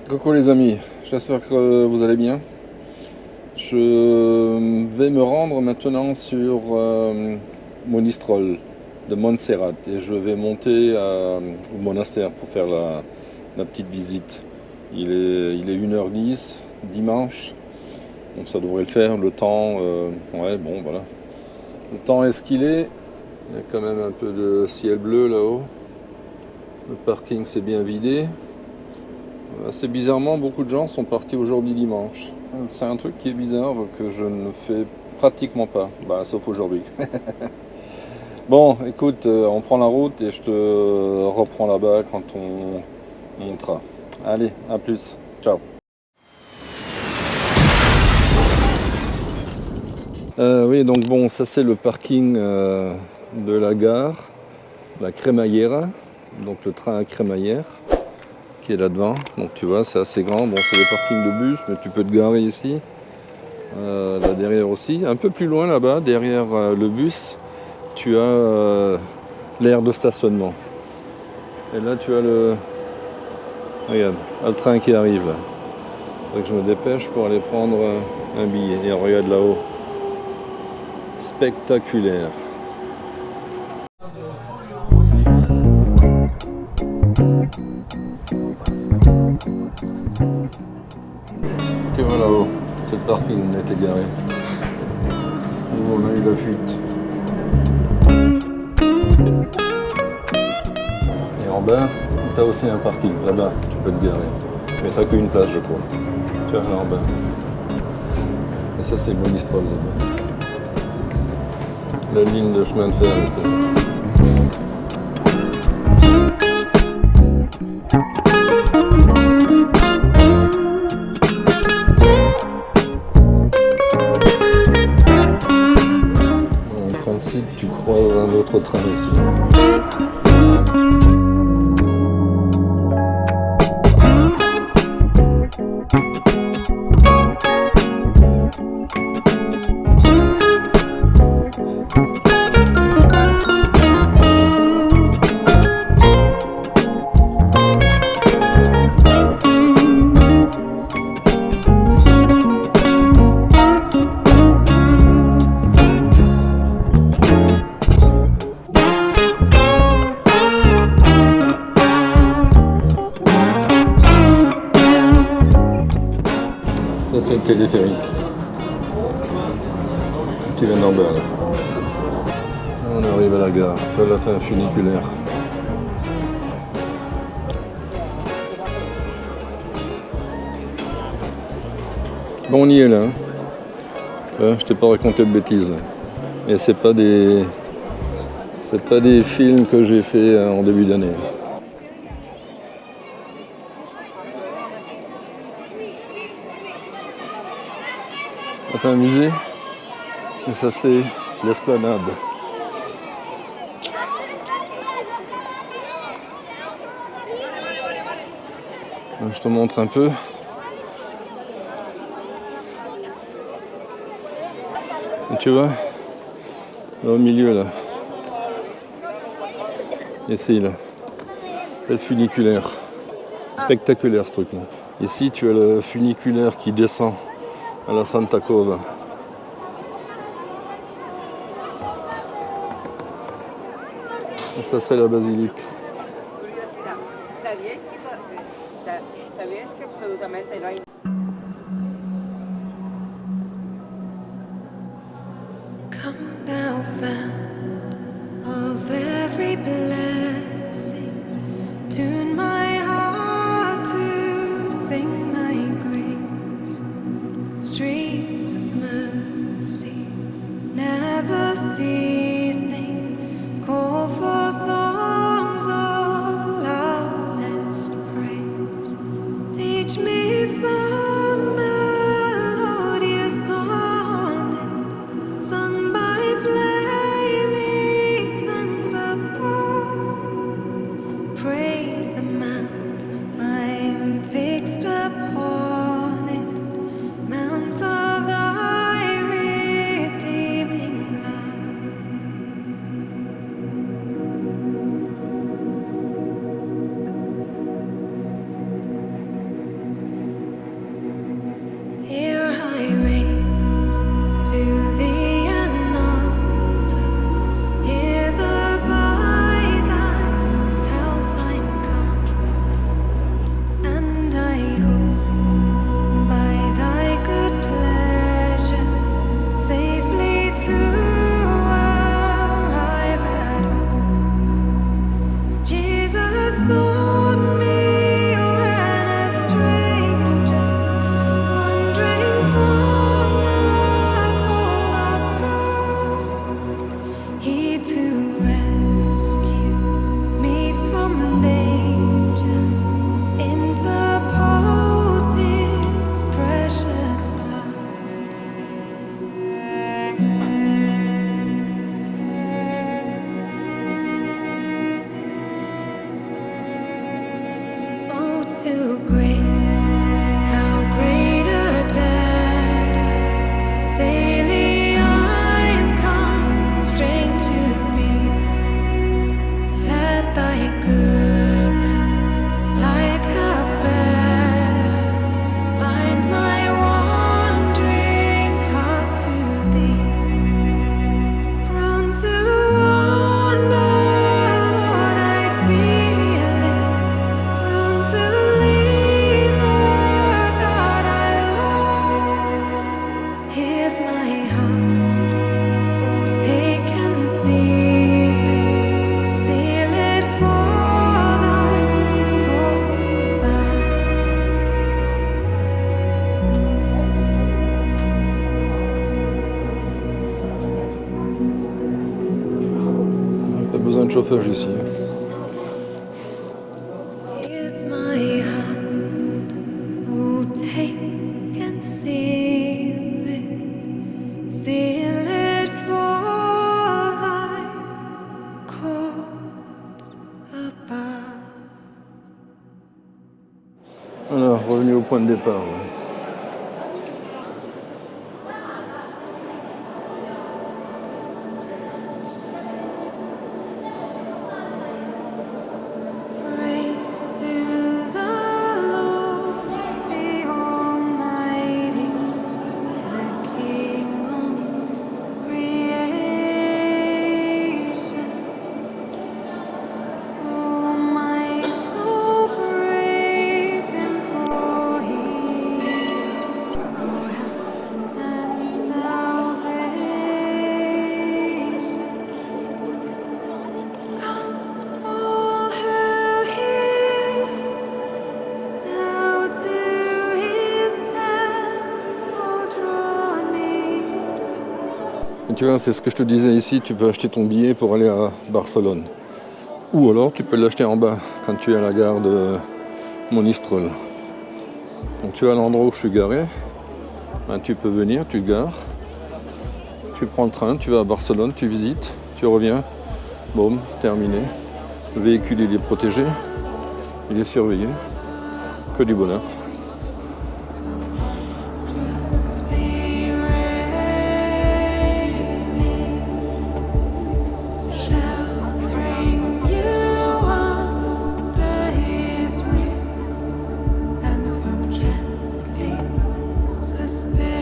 Coucou les amis, j'espère que vous allez bien. Je vais me rendre maintenant sur Monistrol de Montserrat et je vais monter au monastère pour faire la petite visite. Il est 1h10 dimanche, donc ça devrait le faire. Le temps, ouais, bon voilà. Le temps est ce qu'il est. Il y a quand même un peu de ciel bleu là-haut. Le parking s'est bien vidé. Assez bizarrement, beaucoup de gens sont partis aujourd'hui dimanche. C'est un truc qui est bizarre que je ne fais pratiquement pas, sauf aujourd'hui. Bon, écoute, on prend la route et je te reprends là-bas quand on montera. Allez, à plus. Ciao. Oui, donc bon, ça c'est le parking de la gare, la Crémaillera, donc le train à Crémaillère qui est là-devant. Donc tu vois, c'est assez grand. Bon, c'est des parkings de bus, mais tu peux te garer ici. Là derrière aussi. Un peu plus loin là-bas, derrière le bus, tu as l'aire de stationnement. Et là tu as le. Regarde, le train qui arrive là. Faut que je me dépêche pour aller prendre un billet. Et regarde là-haut. Spectaculaire. Tu vois là-haut, c'est le parking où on était garé. Où on a eu la fuite. Et en bas, tu as aussi un parking. Là-bas, tu peux te garer. Mais t'as qu'une place, je crois. Tu vois là en bas. Et ça, c'est Monistrol là-bas. La ligne de chemin de fer, c'est là. En principe, tu croises un autre train ici. Ça, c'est le téléphérique qui vient d'en bas là. On arrive à la gare. Toi là, t'as un funiculaire. Bon, on y est là. Tu vois, je t'ai pas raconté de bêtises. Et c'est pas des films que j'ai fait en début d'année. Ah, t'as un musée? Et ça, c'est l'esplanade. Je te montre un peu. Et tu vois, là au milieu là. Ici là. C'est le funiculaire. Spectaculaire ce truc là. Ici tu as le funiculaire qui descend à la Santa Cova. Et ça c'est la basilique. Come thou fount of every blessing, tune my heart to sing thy grace. Streams of mercy, never ceasing, call for songs of loudest praise. Teach me some melodious sonnet, sung by flaming tongues above. Praise the mount I'm fixed upon it, mount of thy redeeming love. chauffage ici. Here's my hand, oh take and seal it for thy courts above. Voilà, revenu au point de départ. Ouais. Praise to the Lord, the Almighty, the King of creation. Oh, my soul, praise Him, for He is your help and salvation. Come, all who hear, now to His temple draw near. Et tu vois, c'est ce que je te disais ici, tu peux acheter ton billet pour aller à Barcelone. Ou alors tu peux l'acheter en bas, quand tu es à la gare de Monistrol. Donc tu es à l'endroit où je suis garé, ben, tu peux venir, tu gares, tu prends le train, tu vas à Barcelone, tu visites, tu reviens, boum, terminé. Le véhicule il est protégé, il est surveillé, que du bonheur. Trust be raining, sheltering you under His wings, and so gently sustaining.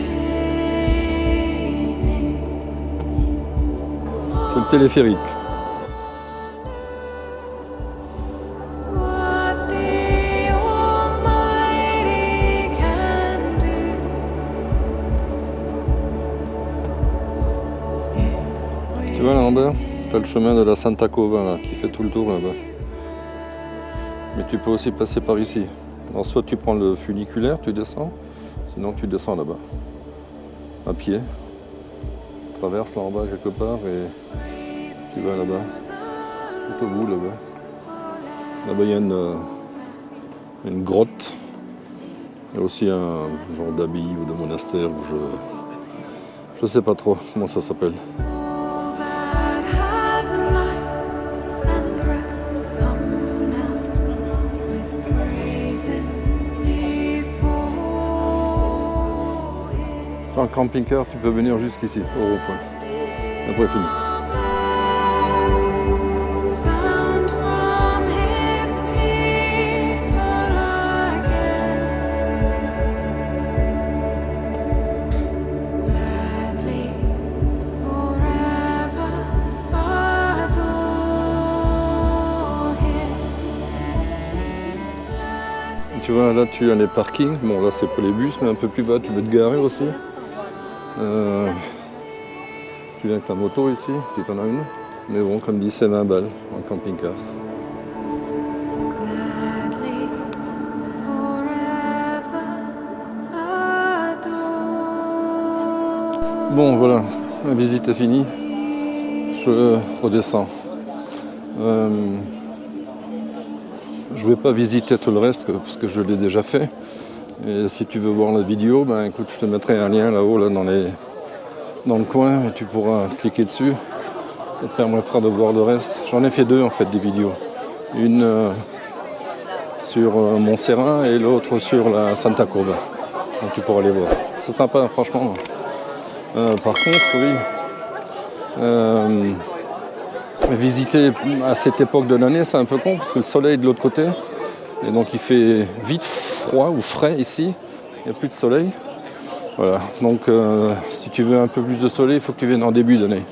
C'est le téléphérique. What the Almighty can do. Tu vois là en bas, tu as le chemin de la Santa Cova là, qui fait tout le tour là-bas. Mais tu peux aussi passer par ici. Alors soit tu prends le funiculaire, tu descends, sinon tu descends là-bas. À pied. Tu traverses là en bas quelque part et tu vas là-bas. Tout au bout là-bas. Là-bas il y a une grotte. Il y a aussi un genre d'abbaye ou de monastère où je sais pas trop comment ça s'appelle. All that has life and breath, come now with praises before Him. En camping-car, tu peux venir jusqu'ici, au rond-point. Après fini. Sound from His people again. Gladly forever adore Him. Tu vois, là tu as les parkings. Bon, là c'est pour les bus, mais un peu plus bas, tu peux te garer aussi. Tu viens avec ta moto ici, si tu en as une. Mais bon, comme dit, c'est 20 balles en camping-car. Gladly forever adore. Bon, voilà, ma visite est finie. Je redescends. Je vais pas visiter tout le reste parce que je l'ai déjà fait. Et si tu veux voir la vidéo, ben écoute, je te mettrai un lien là-haut, là, dans le coin, et tu pourras cliquer dessus. Ça te permettra de voir le reste. J'en ai fait deux en fait des vidéos. Une sur Montserrat et l'autre sur la Santa Curva. Donc tu pourras les voir. C'est sympa, franchement. Par contre, oui. Visiter à cette époque de l'année, c'est un peu con parce que le soleil est de l'autre côté. Et donc il fait vite froid ou frais ici. Il n'y a plus de soleil. Voilà. Donc si tu veux un peu plus de soleil, il faut que tu viennes en début d'année.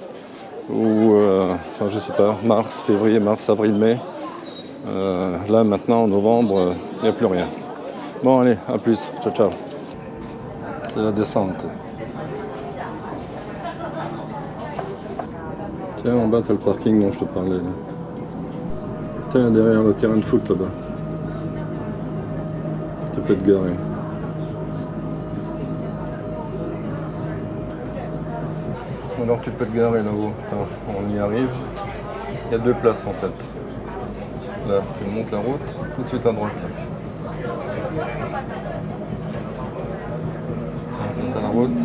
Ou enfin, je sais pas, mars, février, mars, avril, mai. Là maintenant en novembre, il n'y a plus rien. Bon allez, à plus. Ciao ciao. C'est la descente. Tiens, en bas, t'as le parking dont je te parlais. Là. Tiens, derrière le terrain de foot, là-bas. Tu peux te garer. Alors tu peux te garer là-haut. Attends, on y arrive. Il y a deux places en fait. Là, tu montes la route, tout de suite à droite. Là. On monte à la route.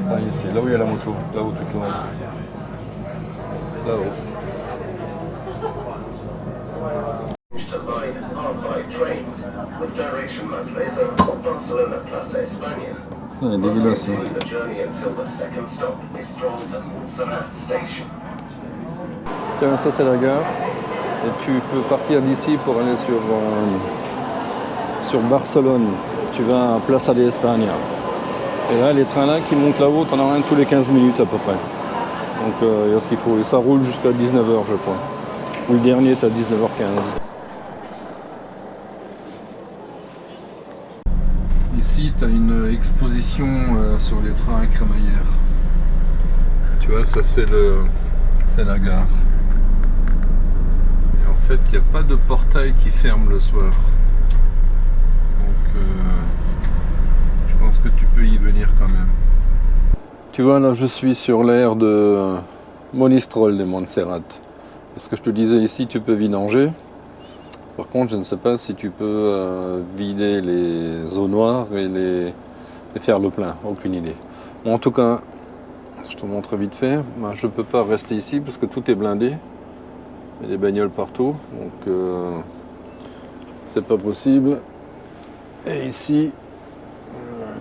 Ah, ici, là où il y a la moto, là où tu tournes. Là-haut. To line R5 trains with direction Manresa, Barcelona plus España. Ah, dégueulasse. Hein. Continue the journey until the second stop is Stralton Montserrat Station. Tiens, ça c'est la gare. Et tu peux partir d'ici pour aller sur Barcelone. Tu vas à Plaza de España. Et là, les trains là qui montent là-haut, t'en as un tous les 15 minutes à peu près. Donc il y a ce qu'il faut. Et ça roule jusqu'à 19h, je crois. Ou le dernier est à 19h15. Ici, tu as une exposition sur les trains à crémaillère. Tu vois, ça c'est la gare. Et en fait, il n'y a pas de portail qui ferme le soir. Donc, je pense que tu peux y venir quand même. Tu vois, là, je suis sur l'aire de Monistrol de Montserrat. Parce que je te disais, ici, tu peux vidanger. Par contre, je ne sais pas si tu peux vider les eaux noires et faire le plein. Aucune idée. Bon, en tout cas, je te montre vite fait. Ben, je ne peux pas rester ici parce que tout est blindé. Il y a des bagnoles partout. Donc, c'est pas possible. Et ici,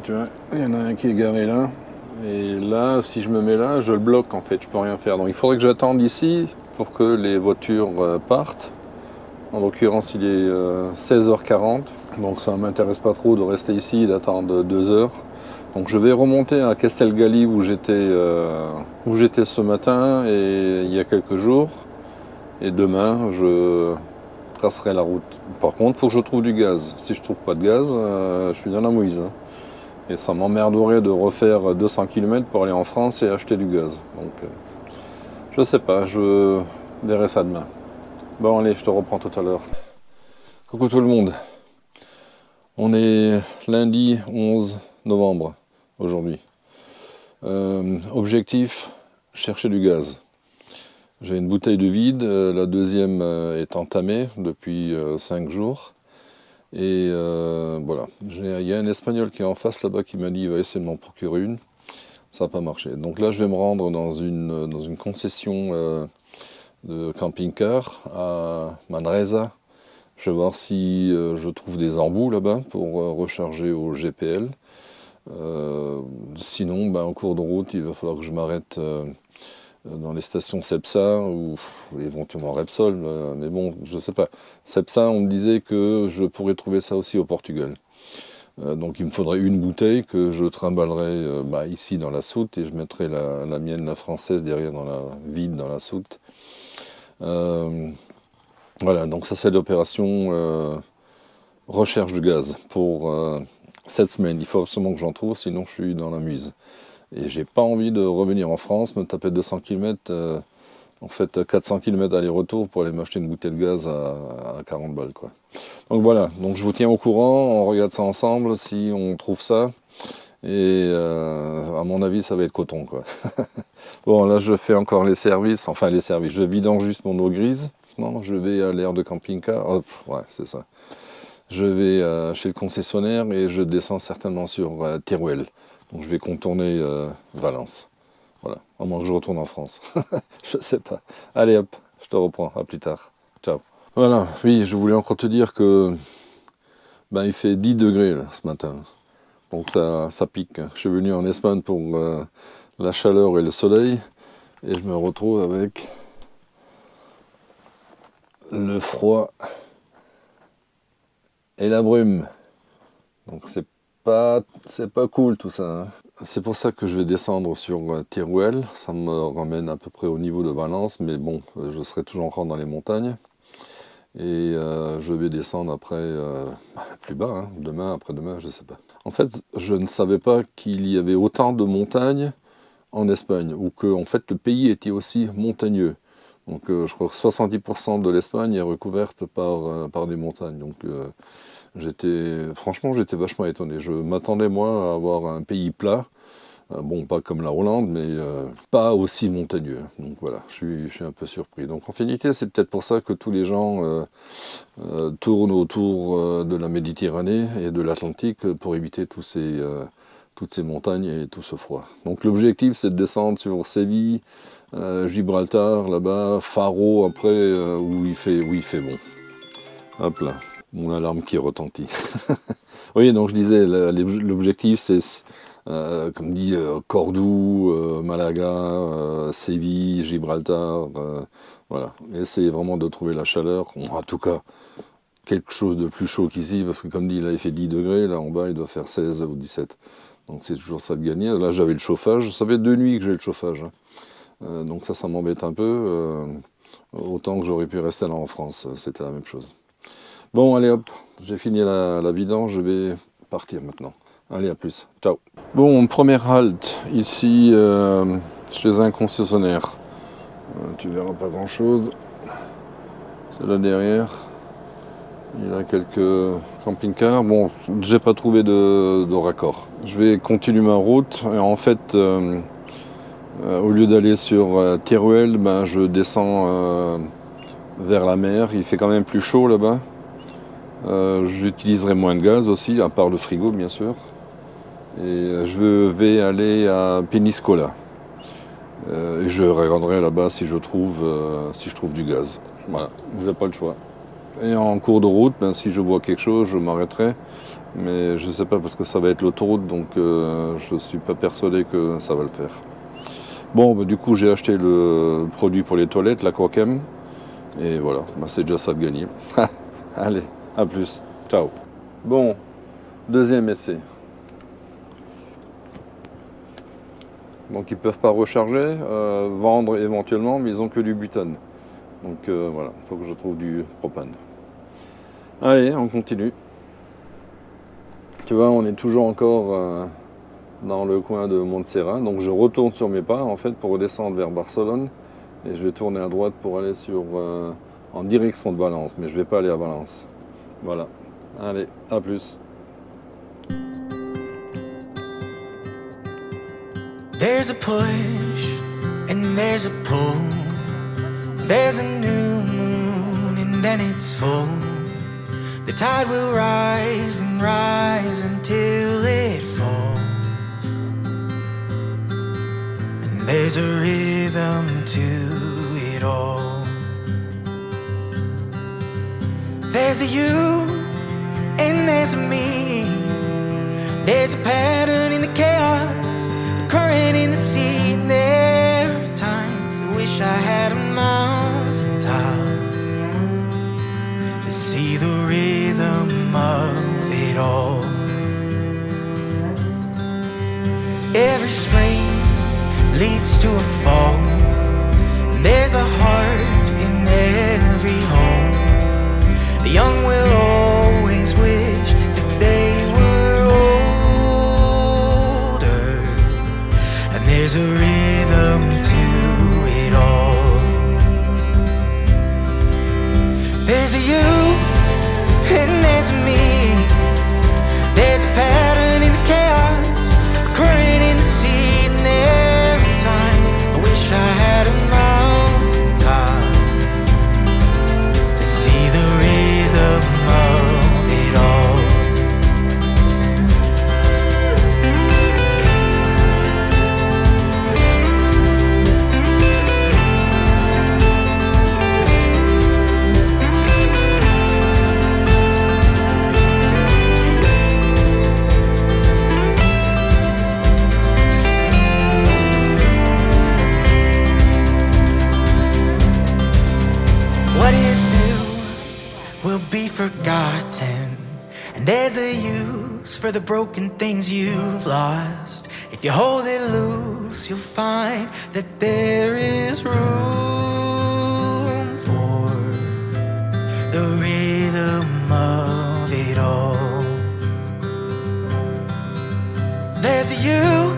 tu vois, il y en a un qui est garé là. Et là, si je me mets là, je le bloque en fait. Je peux rien faire. Donc, il faudrait que j'attende ici pour que les voitures partent. En l'occurrence, il est 16h40, donc ça ne m'intéresse pas trop de rester ici et d'attendre 2 heures. Donc je vais remonter à Castelgali où j'étais ce matin et il y a quelques jours. Et demain, je tracerai la route. Par contre, il faut que je trouve du gaz. Si je ne trouve pas de gaz, je suis dans la mouise. Hein. Et ça m'emmerderait de refaire 200 km pour aller en France et acheter du gaz. Donc je sais pas, je verrai ça demain. Bon allez, je te reprends tout à l'heure. Coucou tout le monde. On est lundi 11 novembre aujourd'hui. Objectif, chercher du gaz. J'ai une bouteille de vide, la deuxième est entamée depuis 5 jours. Et voilà, il y a un Espagnol qui est en face là-bas qui m'a dit qu'il va essayer de m'en procurer une. Ça n'a pas marché. Donc là je vais me rendre dans une concession de camping-car à Manresa. Je vais voir si je trouve des embouts là-bas pour recharger au GPL. Sinon, en cours de route, il va falloir que je m'arrête dans les stations Cepsa ou éventuellement Repsol. Mais bon, je sais pas. Cepsa, on me disait que je pourrais trouver ça aussi au Portugal. Donc il me faudrait une bouteille que je trimballerai ici dans la soute et je mettrai la mienne, la française, derrière vide dans la soute. Voilà, donc ça c'est l'opération recherche de gaz pour cette semaine. Il faut absolument que j'en trouve, sinon je suis dans la muse. Et j'ai pas envie de revenir en France, me taper 200 km, en fait 400 km aller-retour pour aller m'acheter une bouteille de gaz à 40 balles quoi. Donc voilà, donc je vous tiens au courant, on regarde ça ensemble si on trouve ça. Et à mon avis ça va être coton quoi. Bon là je fais encore les services, je vidange juste mon eau grise. Non, je vais à l'aire de camping-car, ouais c'est ça. Je vais chez le concessionnaire et je descends certainement sur Teruel. Donc je vais contourner Valence. Voilà, à moins que je retourne en France. Je sais pas. Allez hop, je te reprends, à plus tard. Ciao. Voilà, oui, je voulais encore te dire que il fait 10 degrés là, ce matin. Donc ça pique. Je suis venu en Espagne pour la chaleur et le soleil. Et je me retrouve avec le froid et la brume. Donc c'est pas cool tout ça. Hein. C'est pour ça que je vais descendre sur Teruel. Ça me ramène à peu près au niveau de Valence. Mais bon, je serai toujours encore dans les montagnes. Et je vais descendre après plus bas, hein, demain, après-demain, je sais pas. En fait, je ne savais pas qu'il y avait autant de montagnes en Espagne, ou que en fait le pays était aussi montagneux. Donc je crois que 70% de l'Espagne est recouverte par des montagnes. Donc franchement j'étais vachement étonné. Je m'attendais moi à avoir un pays plat, Bon, pas comme la Hollande, mais pas aussi montagneux. Donc voilà, je suis un peu surpris. Donc en finalité, c'est peut-être pour ça que tous les gens tournent autour de la Méditerranée et de l'Atlantique pour éviter toutes ces montagnes et tout ce froid. Donc l'objectif, c'est de descendre sur Séville, Gibraltar, là-bas, Faro, après, où il fait bon. Hop là, mon alarme qui retentit. Oui, donc je disais, l'objectif, c'est, comme dit, Cordoue, Malaga, Séville, Gibraltar, voilà. Essayer vraiment de trouver la chaleur, en tout cas, quelque chose de plus chaud qu'ici, parce que comme dit, là, il fait 10 degrés, là, en bas, il doit faire 16 ou 17. Donc c'est toujours ça de gagner. Là, j'avais le chauffage, ça fait 2 nuits que j'ai le chauffage, hein. Donc ça m'embête un peu. Autant que j'aurais pu rester là en France, c'était la même chose. Bon, allez hop, j'ai fini la vidange, je vais partir maintenant. Allez, à plus, ciao. Bon, première halte, ici, chez un concessionnaire. Tu verras pas grand-chose. C'est là derrière. Il y a quelques camping-cars. Bon, j'ai pas trouvé de raccord. Je vais continuer ma route. Et en fait, au lieu d'aller sur Teruel, ben, je descends vers la mer. Il fait quand même plus chaud là-bas. J'utiliserai moins de gaz aussi, à part le frigo bien sûr. Et je vais aller à Peñíscola. Et je regarderai là-bas si je trouve du gaz. Voilà, j'ai pas le choix. Et en cours de route, ben, si je vois quelque chose, je m'arrêterai. Mais je ne sais pas parce que ça va être l'autoroute, donc je ne suis pas persuadé que ça va le faire. Bon, ben, du coup, j'ai acheté le produit pour les toilettes, l'Aquachem. Et voilà, ben, c'est déjà ça de gagner. Allez, à plus. Ciao. Bon, deuxième essai. Donc ils ne peuvent pas recharger, vendre éventuellement, mais ils n'ont que du butane. Donc voilà, il faut que je trouve du propane. Allez, on continue. Tu vois, on est toujours encore dans le coin de Montserrat. Donc je retourne sur mes pas en fait pour redescendre vers Barcelone. Et je vais tourner à droite pour aller en direction de Valence. Mais je ne vais pas aller à Valence. Voilà. Allez, à plus. There's a push and there's a pull. There's a new moon and then it's full. The tide will rise and rise until it falls. And there's a rhythm to it all. There's a you and there's a me. There's a pattern in the chaos, a current in the sea. And there are times I wish I had a mountain top to see the rhythm of it all. Every spring leads to a fall, and there's a heart in every home. The young will always wish that they were older, and there's a rhythm to it all. There's a you and there's a me. There's a pattern in the chaos, a current in the sea. And there are times I wish I had a mountain top to see the rhythm of it all. What is new will be forgotten, and there's a use for the broken things you've lost. If you hold it loose, you'll find that there is room for the rhythm of it all. There's a you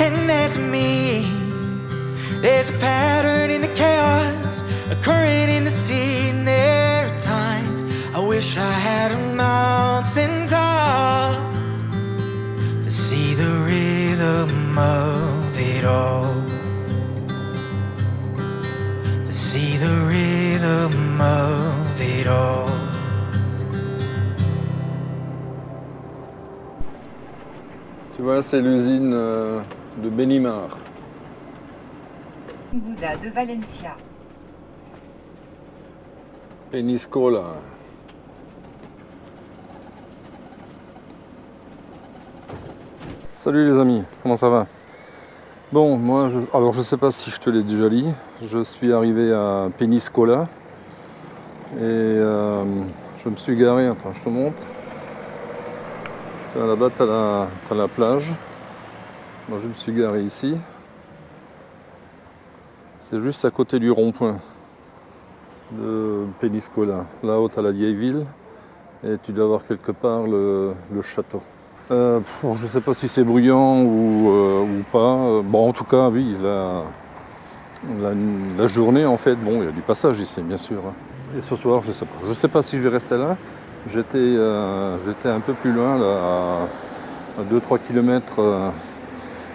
and there's a me. There's a pattern in the chaos, a current in the sea. And there are times I wish I had a mountain top to see the rhythm of it all, to see the rhythm of it all. Tu vois, c'est l'usine de Benimar. Bouddha de Valencia. Peniscola. Salut les amis, comment ça va? Bon, moi, alors je sais pas si je te l'ai déjà dit, je suis arrivé à Peniscola et je me suis garé, attends, je te montre. Là-bas, t'as la plage. Moi, je me suis garé ici. C'est juste à côté du rond-point de Peniscola. Là-haut, t'as la vieille ville et tu dois avoir quelque part le château. Je ne sais pas si c'est bruyant ou pas. Bon, en tout cas, oui, la journée, en fait, bon, il y a du passage ici, bien sûr. Et ce soir, je sais pas. Je sais pas si je vais rester là. J'étais un peu plus loin, là, à 2-3 km.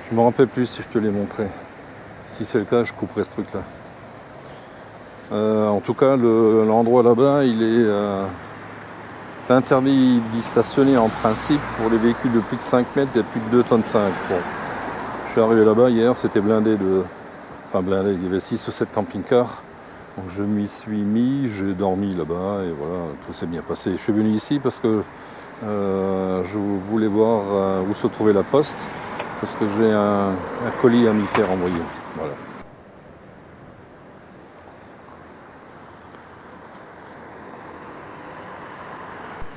Je me rappelle plus si je te l'ai montré. Si c'est le cas, je couperai ce truc-là. En tout cas, l'endroit là-bas, il est interdit d'y stationner en principe pour les véhicules de plus de 5 mètres et plus de 2,5 tonnes. Bon. Je suis arrivé là-bas hier, c'était blindé Enfin blindé, il y avait 6 ou 7 camping-cars. Donc je m'y suis mis, j'ai dormi là-bas et voilà, tout s'est bien passé. Je suis venu ici parce que je voulais voir où se trouvait la poste, parce que j'ai un colis à m'y faire envoyer. Voilà.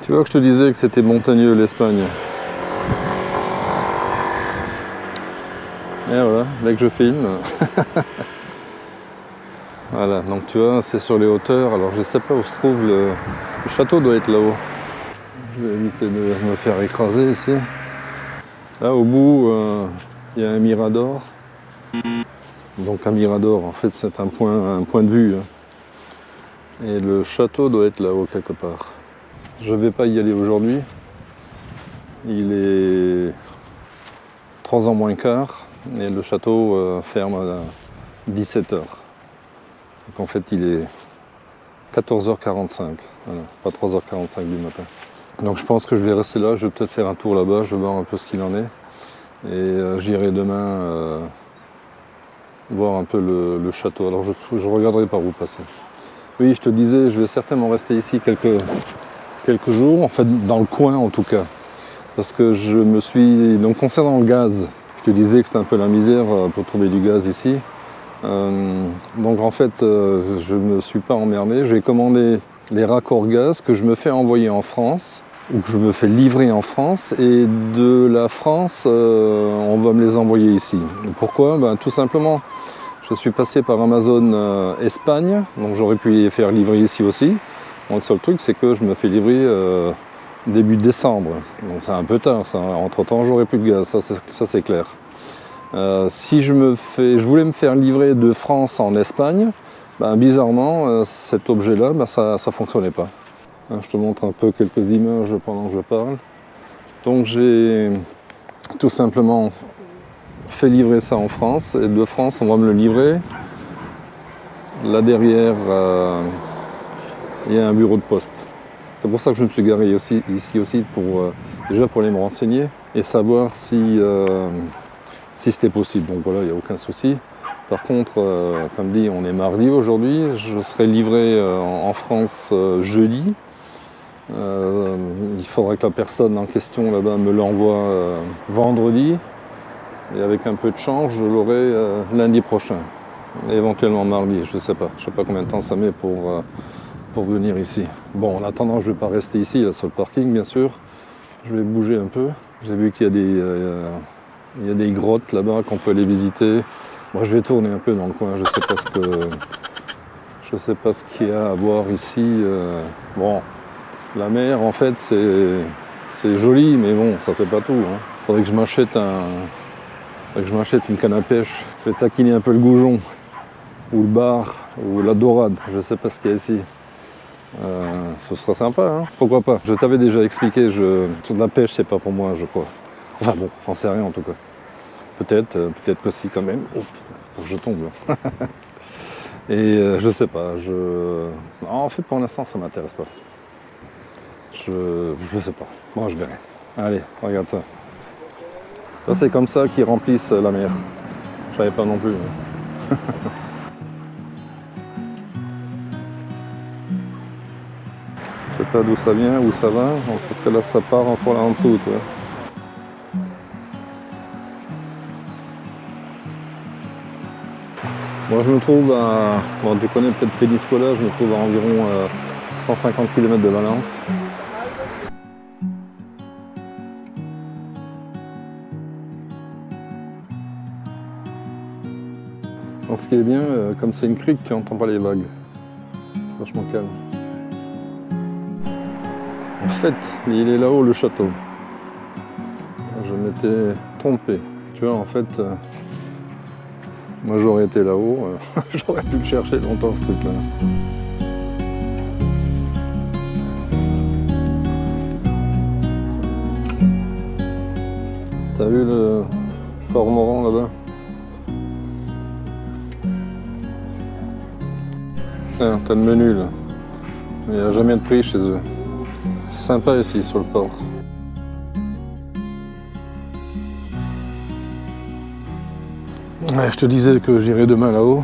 Tu vois que je te disais que c'était montagneux l'Espagne. Et voilà, dès que je filme. Voilà, donc tu vois, c'est sur les hauteurs. Alors je sais pas où se trouve le château, doit être là-haut. Je vais éviter de me faire écraser ici. Là au bout, il y a un mirador. Donc un mirador, en fait, c'est un point de vue. Et le château doit être là-haut quelque part. Je ne vais pas y aller aujourd'hui. Il est 3h moins quart et le château ferme à 17h. Donc en fait, il est 14h45. Voilà, pas 3h45 du matin. Donc je pense que je vais rester là. Je vais peut-être faire un tour là-bas. Je vais voir un peu ce qu'il en est. Et j'irai demain voir un peu le château. Alors je regarderai par où passer. Oui, je te disais, je vais certainement rester ici quelques jours, en fait dans le coin en tout cas, parce que je me suis, donc concernant le gaz, je te disais que c'était un peu la misère pour trouver du gaz ici, donc en fait je me suis pas emmerdé, j'ai commandé les raccords gaz que je me fais envoyer en France, ou que je me fais livrer en France, et de la France on va me les envoyer ici. Et pourquoi? Ben, tout simplement, je suis passé par Amazon Espagne, donc j'aurais pu les faire livrer ici aussi. Donc le seul truc, c'est que je me fais livrer début décembre. Donc c'est un peu tard, ça. Entre-temps, j'aurai plus de gaz, ça c'est clair. Si je voulais me faire livrer de France en Espagne, ben, bizarrement, cet objet-là, ben, ça ne fonctionnait pas. Je te montre un peu quelques images pendant que je parle. Donc j'ai tout simplement fait livrer ça en France, et de France, on va me le livrer. Là derrière, il y a un bureau de poste. C'est pour ça que je me suis garé ici aussi, déjà pour aller me renseigner et savoir si c'était possible. Donc voilà, il n'y a aucun souci. Par contre, comme dit, on est mardi aujourd'hui. Je serai livré en France jeudi. Il faudrait que la personne en question là-bas me l'envoie vendredi. Et avec un peu de chance, je l'aurai lundi prochain. Éventuellement mardi, je ne sais pas. Je ne sais pas combien de temps ça met pour venir ici. Bon, en attendant, je ne vais pas rester ici, là, sur le parking, bien sûr. Je vais bouger un peu. J'ai vu qu'il y a des grottes là-bas qu'on peut aller visiter. Moi, je vais tourner un peu dans le coin. Je ne sais pas ce qu'il y a à voir ici. Bon, la mer, en fait, c'est joli, mais bon, ça fait pas tout. Hein. Faudrait que je m'achète une canne à pêche. Je vais taquiner un peu le goujon, ou le bar, ou la dorade. Je ne sais pas ce qu'il y a ici. Ce sera sympa, hein, pourquoi pas. Je t'avais déjà expliqué, la pêche c'est pas pour moi, je crois. Enfin bon, j'en sais rien en tout cas. peut-être que si quand même. Oh putain, faut que je tombe. Et je sais pas, en fait pour l'instant ça m'intéresse pas. Je sais pas. Bon, je verrai. Allez, regarde ça. Ça c'est comme ça qu'ils remplissent la mer. Je savais pas non plus. Je sais pas d'où ça vient, où ça va, parce que là ça part encore là en dessous, tu vois. Moi je me trouve à, bon tu connais peut-être Péniscola, je me trouve à environ 150 km de Valence. Alors, ce qui est bien, comme c'est une crique, tu n'entends pas les vagues. Vachement calme. En fait, il est là-haut le château. Je m'étais trompé. Tu vois, en fait, moi j'aurais été là-haut, j'aurais pu le chercher longtemps ce truc-là. T'as vu le cormoran là-bas? Ah, t'as le menu là. Il n'y a jamais de prix chez eux. C'est sympa ici sur le port. Ouais, je te disais que j'irai demain là-haut.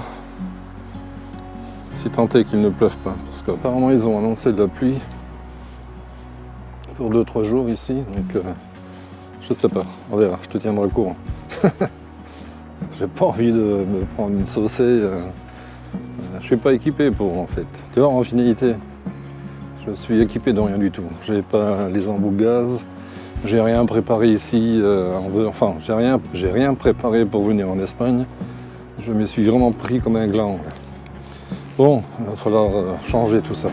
Si tant est qu'il ne pleuve pas. Parce qu'apparemment ils ont annoncé de la pluie pour 2-3 jours ici. Donc je sais pas. On verra. Je te tiendrai au courant. J'ai pas envie de me prendre une saucée. Je suis pas équipé pour en fait. Tu vois, en finalité, je suis équipé de rien du tout. J'ai pas les embouts de gaz, j'ai rien préparé ici. Enfin, j'ai rien préparé pour venir en Espagne. Je me suis vraiment pris comme un gland. Bon, il va falloir changer tout ça.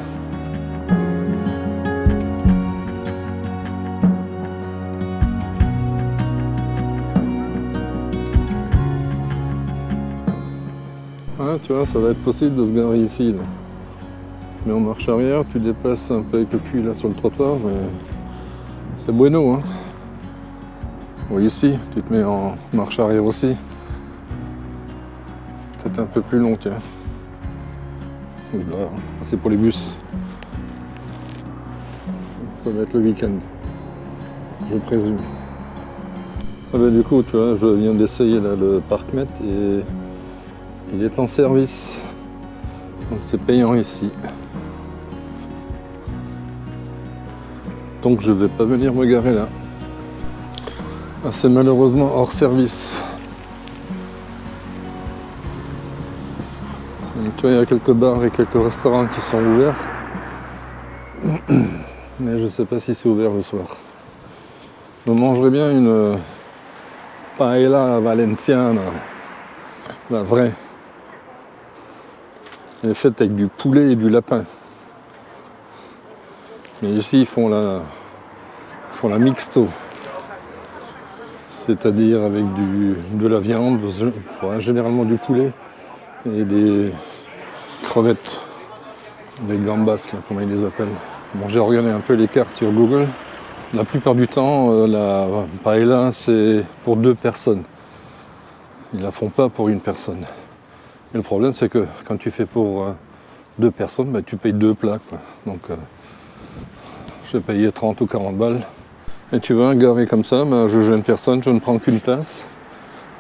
Ouais, tu vois, ça va être possible de se garer ici. Là. Mais en marche arrière, tu dépasses un peu avec le cul là sur le trottoir, mais c'est bueno. Hein. Bon, ici, tu te mets en marche arrière aussi. Peut-être un peu plus long, tiens. Là, c'est pour les bus. Ça va être le week-end, je présume. Ah ben, du coup, tu vois, je viens d'essayer là, le Parkmet et il est en service. Donc c'est payant ici. Donc je vais pas venir me garer là. C'est malheureusement hors service. Donc, tu vois, il y a quelques bars et quelques restaurants qui sont ouverts. Mais je sais pas si c'est ouvert le soir. Je mangerais bien une paella valenciana. La vraie. Elle est faite avec du poulet et du lapin. Mais ici, ils font la mixto. C'est-à-dire avec de la viande, généralement du poulet, et des crevettes, des gambas, là, comment ils les appellent. Bon, j'ai regardé un peu les cartes sur Google. La plupart du temps, la paella, c'est pour 2 personnes. Ils la font pas pour une personne. Et le problème, c'est que quand tu fais pour 2 personnes, bah, tu payes 2 plats. Quoi. Donc, je vais payer 30 ou 40 balles. Et tu vois, garé comme ça, bah, je gêne personne, je ne prends qu'une place.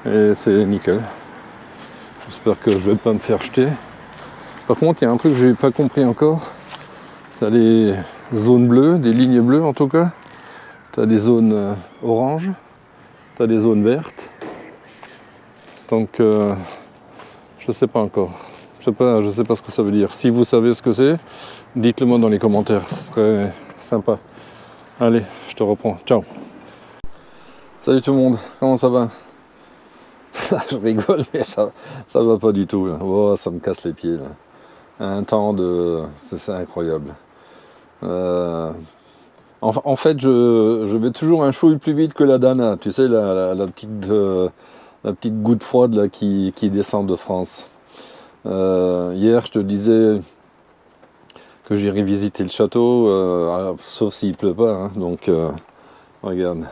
Et c'est nickel. J'espère que je ne vais pas me faire jeter. Par contre, il y a un truc que je n'ai pas compris encore. Tu as les zones bleues, des lignes bleues en tout cas. Tu as des zones oranges. Tu as des zones vertes. Donc, je sais pas encore. Je sais pas ce que ça veut dire. Si vous savez ce que c'est, dites-le moi dans les commentaires. Ce serait sympa. Allez, je te reprends. Ciao. Salut tout le monde. Comment ça va? Je rigole, mais ça va pas du tout. Là. Oh, ça me casse les pieds. Là. Un temps de... C'est incroyable. En fait, je vais toujours un chouille plus vite que la Dana. Tu sais, la petite goutte froide là, qui descend de France. Hier, je te disais que j'irai visiter le château, sauf s'il pleut pas. Hein, donc, regarde.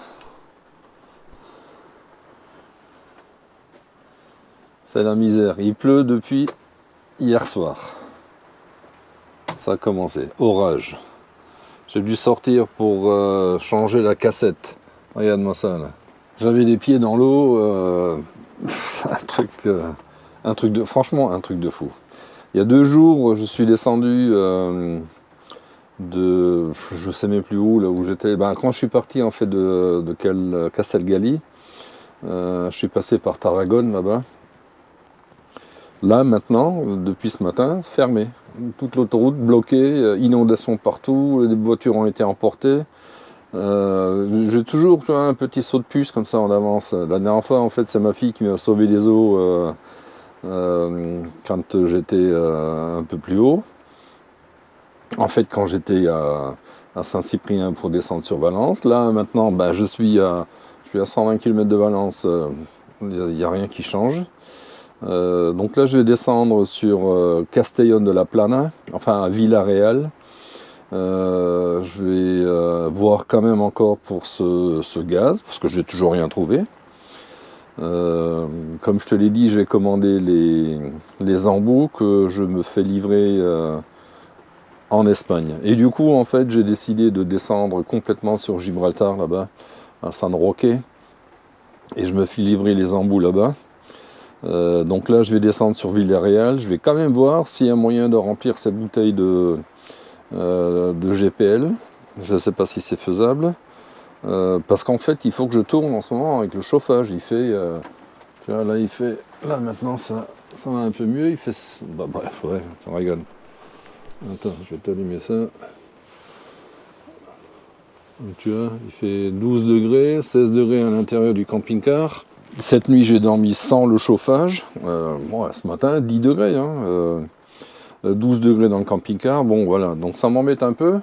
C'est la misère. Il pleut depuis hier soir. Ça a commencé. Orage. J'ai dû sortir pour changer la cassette. Regarde-moi ça là. J'avais les pieds dans l'eau. Un truc de, franchement, un truc de fou. Il y a 2 jours, je suis descendu de, je sais même plus où, là où j'étais. Ben, quand je suis parti en fait de Castelgali, je suis passé par Tarragone là-bas. Là maintenant, depuis ce matin, fermé. Toute l'autoroute bloquée, inondation partout, les voitures ont été emportées. J'ai toujours un petit saut de puce comme ça en avance. La dernière fois, en fait, c'est ma fille qui m'a sauvé les eaux quand j'étais un peu plus haut. En fait, quand j'étais à Saint-Cyprien pour descendre sur Valence. Là, maintenant, ben, je suis à 120 km de Valence. Il n'y a rien qui change. Donc là, je vais descendre sur Castellón de la Plana, enfin à Villarreal. Je vais voir quand même encore pour ce gaz, parce que j'ai toujours rien trouvé. Comme je te l'ai dit, j'ai commandé les embouts que je me fais livrer en Espagne. Et du coup, en fait, j'ai décidé de descendre complètement sur Gibraltar, là-bas, à San Roque. Et je me fais livrer les embouts là-bas. Donc là, je vais descendre sur Villarreal. Je vais quand même voir s'il y a moyen de remplir cette bouteille de GPL. Je ne sais pas si c'est faisable. Parce qu'en fait, il faut que je tourne en ce moment avec le chauffage. Il fait... tu vois, là, il fait... Là, maintenant, ça va un peu mieux. Il fait... Bah, bref, ouais, ça rigole. Attends, je vais t'allumer ça. Donc, tu vois, il fait 12 degrés, 16 degrés à l'intérieur du camping-car. Cette nuit, j'ai dormi sans le chauffage. Bon, ce matin, 10 degrés. 12 degrés dans le camping-car. Bon, voilà. Donc, ça m'embête un peu.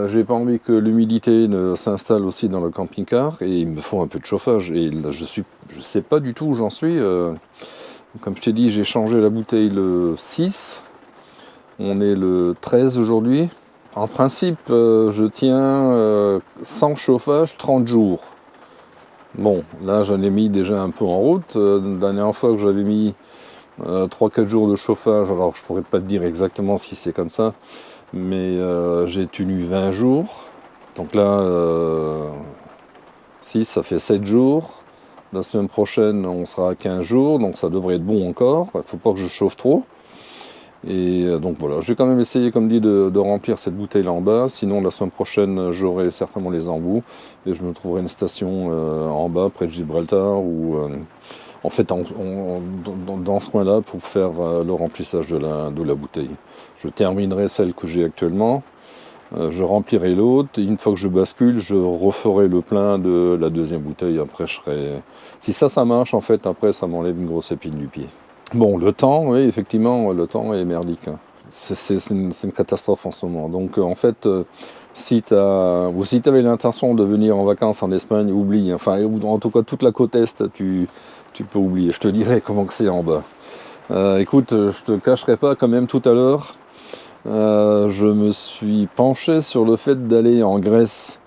J'ai pas envie que l'humidité ne s'installe aussi dans le camping-car. Et il me faut un peu de chauffage. Et là, je sais pas du tout où j'en suis. Comme je t'ai dit, j'ai changé la bouteille le 6. On est le 13 aujourd'hui. En principe, je tiens sans chauffage 30 jours. Bon, là j'en ai mis déjà un peu en route. La dernière fois que j'avais mis 3-4 jours de chauffage, alors je pourrais pas te dire exactement si c'est comme ça, mais j'ai tenu 20 jours. Donc là, 6, ça fait 7 jours. La semaine prochaine, on sera à 15 jours, donc ça devrait être bon encore. Il ne faut pas que je chauffe trop. Et donc voilà, je vais quand même essayer, comme dit, de remplir cette bouteille là en bas. Sinon, la semaine prochaine, j'aurai certainement les embouts et je me trouverai une station en bas, près de Gibraltar, ou en fait dans ce coin-là pour faire le remplissage de la bouteille. Je terminerai celle que j'ai actuellement, je remplirai l'autre. Et une fois que je bascule, je referai le plein de la deuxième bouteille. Après, je serai... Si ça marche, en fait, après, ça m'enlève une grosse épine du pied. Bon, le temps, oui, effectivement, le temps est merdique. C'est une catastrophe en ce moment. Donc, en fait, si tu avais l'intention de venir en vacances en Espagne, oublie. Enfin, en tout cas, toute la côte Est, tu peux oublier. Je te dirai comment que c'est en bas. Écoute, je te cacherai pas quand même tout à l'heure. Je me suis penché sur le fait d'aller en Grèce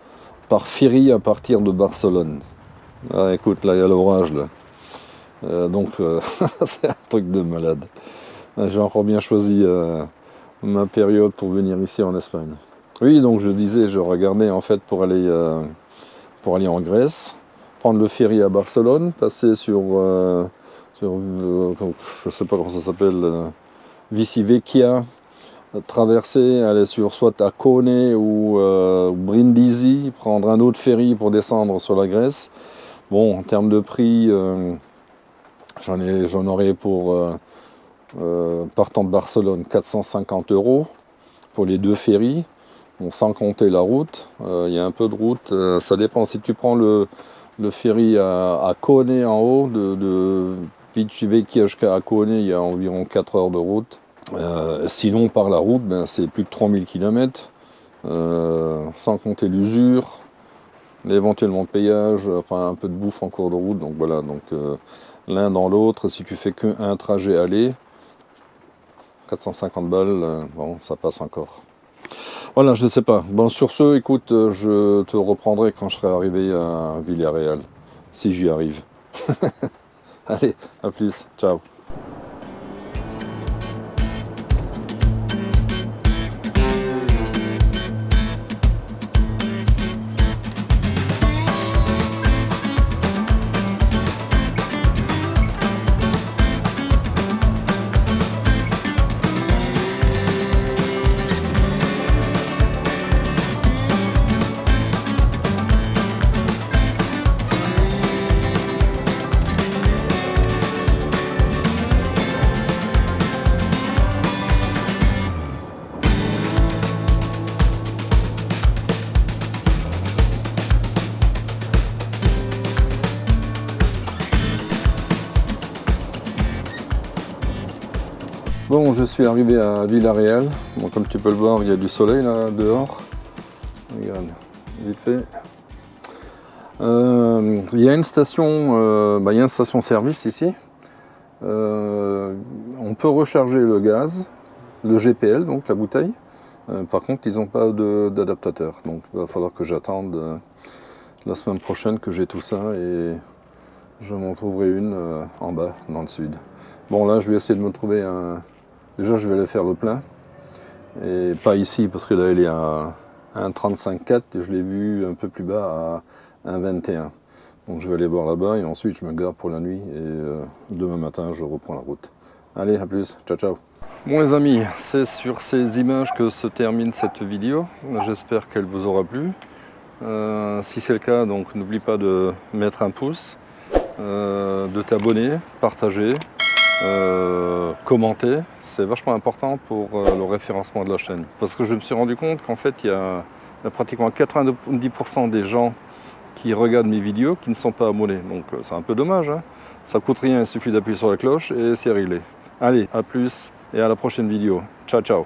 par ferry à partir de Barcelone. Ah, écoute, là, il y a l'orage, là. Donc c'est un truc de malade. J'ai encore bien choisi ma période pour venir ici en Espagne. Oui, donc je disais, je regardais en fait pour aller en Grèce, prendre le ferry à Barcelone, passer sur je sais pas comment ça s'appelle, Vicivecchia, traverser, aller sur soit à Kone ou Brindisi, prendre un autre ferry pour descendre sur la Grèce. Bon, en termes de prix, j'en aurais pour, partant de Barcelone, 450 € pour les 2 ferries, bon, sans compter la route. Il y a un peu de route, ça dépend. Si tu prends le ferry à Kone en haut, de Vicivecchia jusqu'à Kone, il y a environ 4 heures de route. Sinon, par la route, ben, c'est plus de 3000 km, sans compter l'usure, éventuellement le payage, enfin un peu de bouffe en cours de route. Donc voilà, donc l'un dans l'autre, si tu fais qu'un trajet aller, 450 balles, bon, ça passe encore. Voilà, je ne sais pas. Bon, sur ce, écoute, je te reprendrai quand je serai arrivé à Villarreal, si j'y arrive. Allez, à plus, ciao. Bon, je suis arrivé à Villarreal. Bon, comme tu peux le voir, il y a du soleil là dehors. Regarde, vite fait. Il y a une station, il y a une station-service ici. On peut recharger le gaz, le GPL, donc la bouteille. Par contre, ils n'ont pas d'adaptateur. Donc, il va falloir que j'attende la semaine prochaine que j'ai tout ça et je m'en trouverai une en bas, dans le sud. Bon, là, je vais essayer de me trouver un. Déjà, je vais aller faire le plein. Et pas ici, parce que là, il est à 1,35,4 et je l'ai vu un peu plus bas à 1,21. Donc, je vais aller voir là-bas et ensuite, je me gare pour la nuit. Et demain matin, je reprends la route. Allez, à plus. Ciao, ciao. Bon, les amis, c'est sur ces images que se termine cette vidéo. J'espère qu'elle vous aura plu. Si c'est le cas, donc n'oublie pas de mettre un pouce, de t'abonner, partager. Commenter, c'est vachement important pour le référencement de la chaîne. Parce que je me suis rendu compte qu'en fait, il y a pratiquement 90% des gens qui regardent mes vidéos qui ne sont pas abonnés. Donc c'est un peu dommage, hein. Ça coûte rien, il suffit d'appuyer sur la cloche et c'est réglé. Allez, à plus et à la prochaine vidéo. Ciao, ciao.